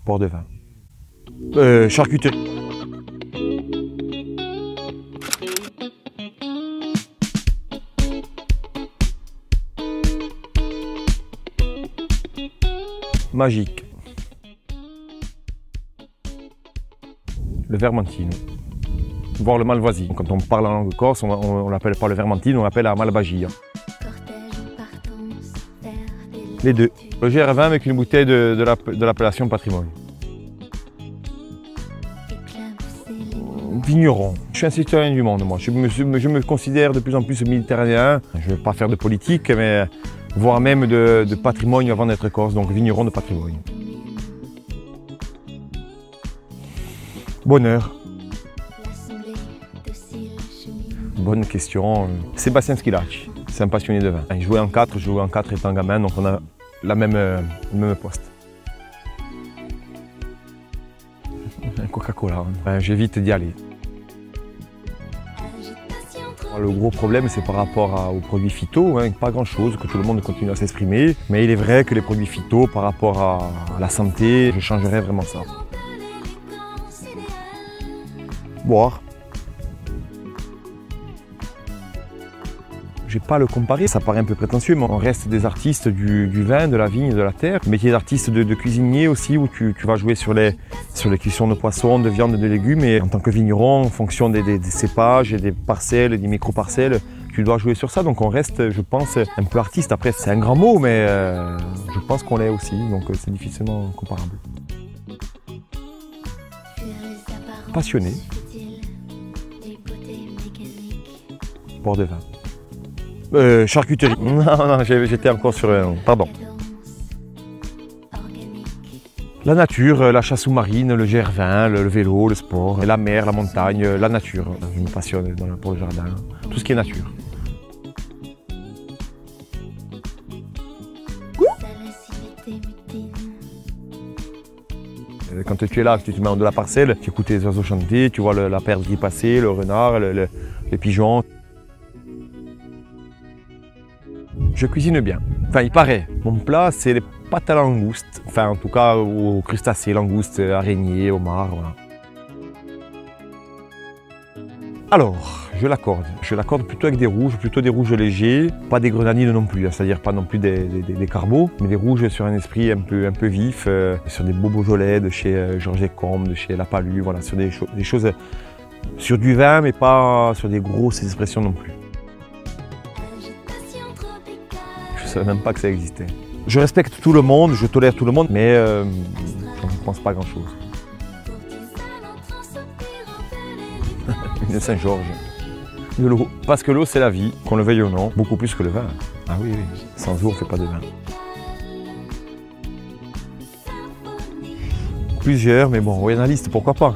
Port de vin. Charcuterie. Magique. Le vermentino. Voir le malvasie. Quand on parle en langue corse, on ne l'appelle pas le vermentino, on l'appelle la malvagia. Les deux. Le GR20 avec une bouteille de l'appellation patrimoine. Vigneron. Je suis un citoyen du monde, moi. Je me considère de plus en plus méditerranéen. Je ne vais pas faire de politique, mais voire même de patrimoine avant d'être corse, donc vigneron de patrimoine. Bonheur. Bonne question. Sébastien Schillaci, c'est un passionné de vin. Il jouait en 4, je jouais en 4 étant gamin, donc on a le même poste. Un Coca-Cola, j'évite d'y aller. Le gros problème, c'est par rapport aux produits phyto, pas grand-chose, que tout le monde continue à s'exprimer. Mais il est vrai que les produits phyto, par rapport à la santé, je changerais vraiment ça. Boire. Je ne vais pas le comparer, ça paraît un peu prétentieux, mais on reste des artistes du vin, de la vigne, de la terre. Le métier d'artiste de cuisinier aussi, où tu vas jouer sur les cuissons de poissons, de viande, de légumes. Et en tant que vigneron, en fonction des cépages, des parcelles, des micro-parcelles, tu dois jouer sur ça. Donc on reste, je pense, un peu artiste. Après, c'est un grand mot, mais je pense qu'on l'est aussi. Donc c'est difficilement comparable. Passionné. Port de vin. Charcuterie. Non, j'étais encore sur pardon. La nature, la chasse sous-marine, le GR20, le vélo, le sport, la mer, la montagne, la nature. Je me passionne pour le jardin, tout ce qui est nature. Quand tu es là, tu te mets en de la parcelle, tu écoutes les oiseaux chanter, tu vois la perdrix qui passer, le renard, les pigeons. Je cuisine bien. Enfin, il paraît. Mon plat, c'est les pâtes à langoustes. Enfin, en tout cas, aux crustacés, langoustes, araignées, homards, voilà. Alors, je l'accorde. Je l'accorde plutôt avec des rouges, plutôt des rouges légers. Pas des grenadines non plus, c'est-à-dire pas non plus des carbots, mais des rouges sur un esprit un peu vif, sur des beaux Beaujolais de chez Georges Combe, de chez La Palue, voilà, sur des choses, sur du vin, mais pas sur des grosses expressions non plus. Je ne savais même pas que ça existait. Je respecte tout le monde, je tolère tout le monde, mais je ne pense pas grand-chose. Une Saint-Georges. De l'eau. Parce que l'eau, c'est la vie, qu'on le veuille ou non, beaucoup plus que le vin. Ah oui, oui. Sans eau, on ne fait pas de vin. Plusieurs, mais bon, royaliste, pourquoi pas.